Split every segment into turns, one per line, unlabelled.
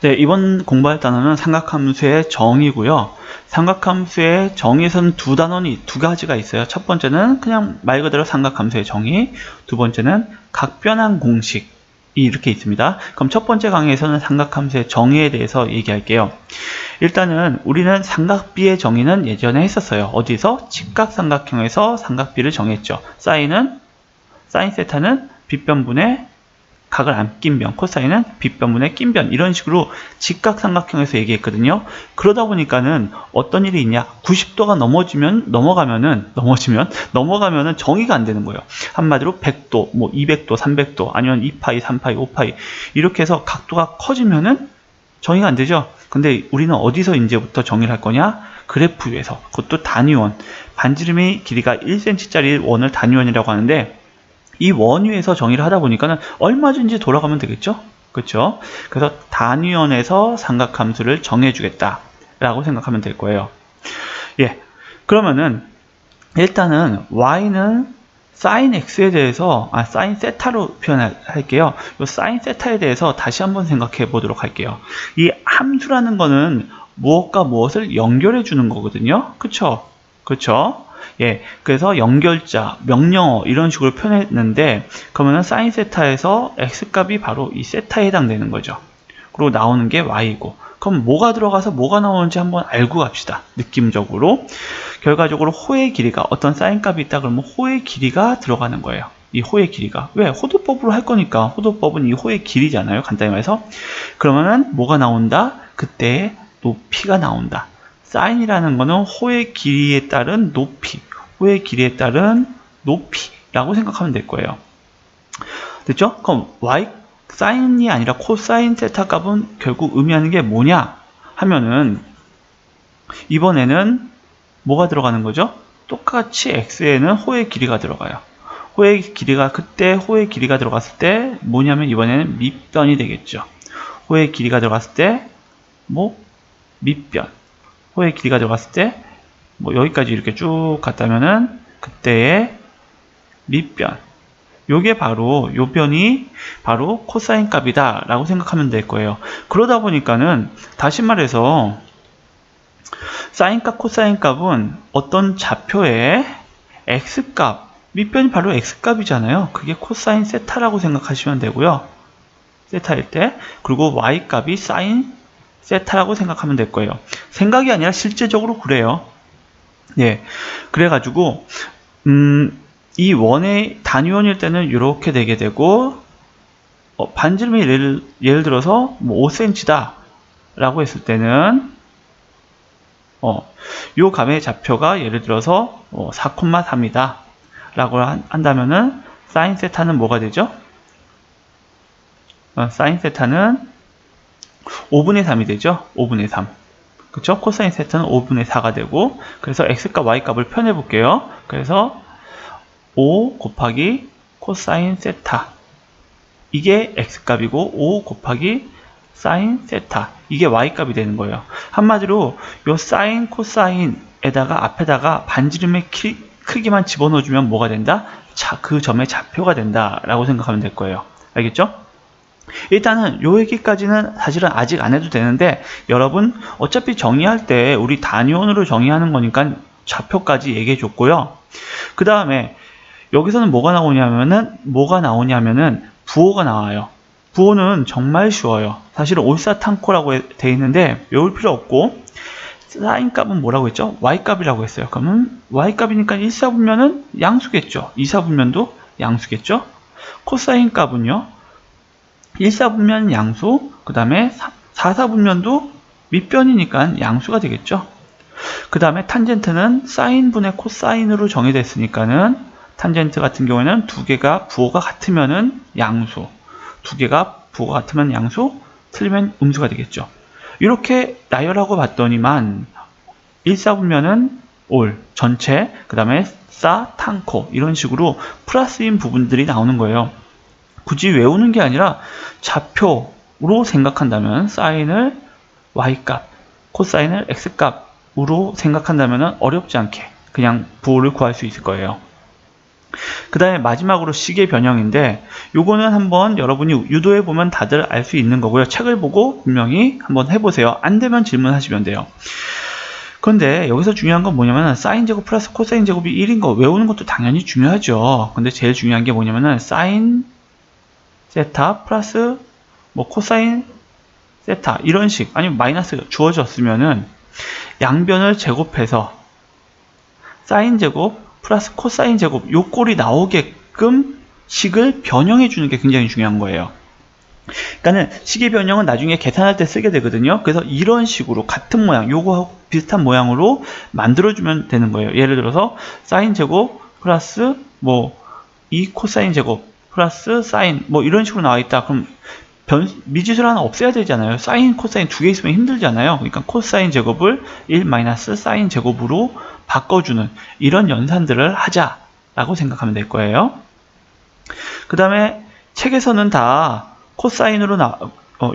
네, 이번 공부할 단어는 삼각함수의 정의고요. 삼각함수의 정의에서는 두 가지가 있어요. 첫 번째는 그냥 말 그대로 삼각함수의 정의, 두 번째는 각변환 공식이 이렇게 있습니다. 그럼 첫 번째 강의에서는 삼각함수의 정의에 대해서 얘기할게요. 일단은 우리는 삼각비의 정의는 예전에 했었어요. 어디서? 직각삼각형에서 삼각비를 정했죠. 사인 세타는 빗변분의 각을 안 낀 변, 코사인은 빗변분의 낀 변, 이런 식으로 직각삼각형에서 얘기했거든요. 그러다 보니까는 어떤 일이 있냐, 90도가 넘어가면은 정의가 안 되는 거예요. 한마디로 100도, 뭐 200도, 300도, 아니면 2파이, 3파이, 5파이 이렇게 해서 각도가 커지면은 정의가 안 되죠. 근데 우리는 어디서 이제부터 정의를 할 거냐? 그래프 위에서. 그것도 단위원. 반지름의 길이가 1cm짜리 원을 단위원이라고 하는데, 이 원위에서 정의를 하다 보니까는 얼마든지 돌아가면 되겠죠? 그렇죠? 그래서 단위원에서 삼각함수를 정해주겠다 라고 생각하면 될 거예요. 예, 그러면은 일단은 y는 sin x에 대해서 sin 세타로 표현할게요. 이 sin 세타에 대해서 다시 한번 생각해 보도록 할게요. 이 함수라는 거는 무엇과 무엇을 연결해 주는 거거든요. 그쵸? 그쵸? 예, 그래서 연결자, 명령어 이런 식으로 표현했는데, 그러면은 sin 세타에서 x 값이 바로 이 세타에 해당되는 거죠. 그리고 나오는 게 y고, 그럼 뭐가 들어가서 뭐가 나오는지 한번 알고 갑시다. 느낌적으로. 결과적으로 호의 길이가, 어떤 sin 값이 있다 그러면 호의 길이가 들어가는 거예요. 이 호의 길이가. 왜? 호도법으로 할 거니까. 호도법은 이 호의 길이잖아요. 간단히 말해서. 그러면은 뭐가 나온다? 그때 높이가 나온다. 사인이라는 거는 호의 길이에 따른 높이, 호의 길이에 따른 높이라고 생각하면 될 거예요. 됐죠? 그럼 y 사인이 아니라 코사인 세타 값은 결국 의미하는 게 뭐냐 하면은, 이번에는 뭐가 들어가는 거죠? 똑같이 x에는 호의 길이가 들어가요. 그때 호의 길이가 들어갔을 때 뭐냐면, 이번에는 밑변이 되겠죠. 호의 길이가 들어갔을 때 뭐 밑변, 호의 길이가 들어갔을 때 뭐 여기까지 이렇게 쭉 갔다면은 그때의 밑변, 요게 바로, 요 변이 바로 코사인 값이다 라고 생각하면 될 거예요. 그러다 보니까는 다시 말해서 사인 값, 코사인 값은 어떤 좌표의 x 값, 밑변이 바로 x 값이잖아요. 그게 코사인 세타라고 생각하시면 되고요. 세타일 때. 그리고 y 값이 사인 세타라고 생각하면 될 거예요. 생각이 아니라 실제적으로 그래요. 예. 그래가지고 이 원의 단위원일 때는 이렇게 되게 되고, 반지름이 예를 들어서 뭐 5cm다 라고 했을 때는 요 값의 좌표가 예를 들어서 4,3이다 라고 한다면은 사인 세타는 뭐가 되죠? 사인 세타는 5분의 3이 되죠. 5분의 3. 그쵸? 코사인 세타는 5분의 4가 되고, 그래서 x값, y값을 표현해 볼게요. 그래서 5 곱하기 코사인 세타, 이게 x값이고, 5 곱하기 사인 세타, 이게 y값이 되는 거예요. 한마디로 요 사인, 코사인에다가 앞에다가 반지름의 크기만 집어넣어주면 뭐가 된다? 그 점의 좌표가 된다 라고 생각하면 될 거예요. 알겠죠? 일단은 요 얘기까지는 사실은 아직 안 해도 되는데, 여러분 어차피 정의할 때 우리 단위원으로 정의하는 거니까 좌표까지 얘기해 줬고요. 그 다음에 여기서는 뭐가 나오냐면은 부호가 나와요. 부호는 정말 쉬워요. 사실은 올사탄코라고 되어 있는데 외울 필요 없고, 사인 값은 뭐라고 했죠? y 값이라고 했어요. 그러면 y 값이니까 1사분면은 양수겠죠. 2사분면도 양수겠죠. 코사인 값은요, 1사분면 양수, 그 다음에 4사분면도 밑변이니까 양수가 되겠죠. 그 다음에 탄젠트는 사인분의 코사인으로 정의됐으니까는, 탄젠트 같은 경우에는 두 개가 부호가 같으면은 양수, 두 개가 부호가 같으면 양수, 틀리면 음수가 되겠죠. 이렇게 나열하고 봤더니만 1사분면은 올, 전체, 그 다음에 탄코, 이런 식으로 플러스인 부분들이 나오는 거예요. 굳이 외우는 게 아니라 좌표로 생각한다면, 사인을 y값, 코사인을 x값으로 생각한다면 어렵지 않게 그냥 부호를 구할 수 있을 거예요. 그 다음에 마지막으로 식의 변형인데 요거는 한번 여러분이 유도해 보면 다들 알 수 있는 거고요. 책을 보고 분명히 한번 해보세요. 안 되면 질문하시면 돼요. 그런데 여기서 중요한 건 뭐냐면 사인 제곱 플러스 코사인 제곱이 1인 거 외우는 것도 당연히 중요하죠. 근데 제일 중요한 게 뭐냐면은 사인 세타 플러스 뭐 코사인 세타 이런 식 아니면 마이너스가 주어졌으면은 양변을 제곱해서 사인 제곱 플러스 코사인 제곱 요 꼴이 나오게끔 식을 변형해 주는 게 굉장히 중요한 거예요. 그러니까는 식의 변형은 나중에 계산할 때 쓰게 되거든요. 그래서 이런 식으로 같은 모양, 요거하고 비슷한 모양으로 만들어주면 되는 거예요. 예를 들어서 사인 제곱 플러스 뭐 2 코사인 제곱 플러스 사인 뭐 이런 식으로 나와 있다. 그럼 미지수를 하나 없애야 되잖아요. 사인, 코사인 두 개 있으면 힘들잖아요. 그러니까 코사인 제곱을 1 마이너스 사인 제곱으로 바꿔주는 이런 연산들을 하자라고 생각하면 될 거예요. 그 다음에 책에서는 다 코사인으로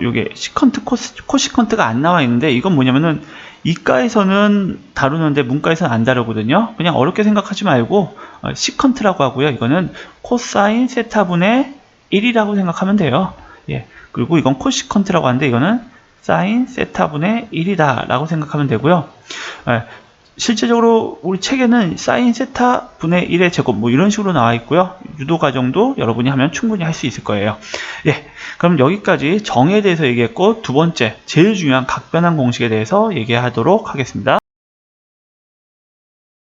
요게 시컨트, 코시컨트가 안 나와 있는데 이건 뭐냐면은 이과에서는 다루는데 문과에서는 안 다루거든요. 그냥 어렵게 생각하지 말고 시컨트라고 하고요. 이거는 코사인 세타분의 1이라고 생각하면 돼요. 예. 그리고 이건 코시컨트라고 하는데 이거는 사인 세타분의 1이다 라고 생각하면 되고요. 예. 실제적으로 우리 책에는 사인 세타 분의 1의 제곱 뭐 이런 식으로 나와 있고요. 유도 과정도 여러분이 하면 충분히 할 수 있을 거예요. 예, 그럼 여기까지 정에 대해서 얘기했고 두 번째 제일 중요한 각변환 공식에 대해서 얘기하도록 하겠습니다.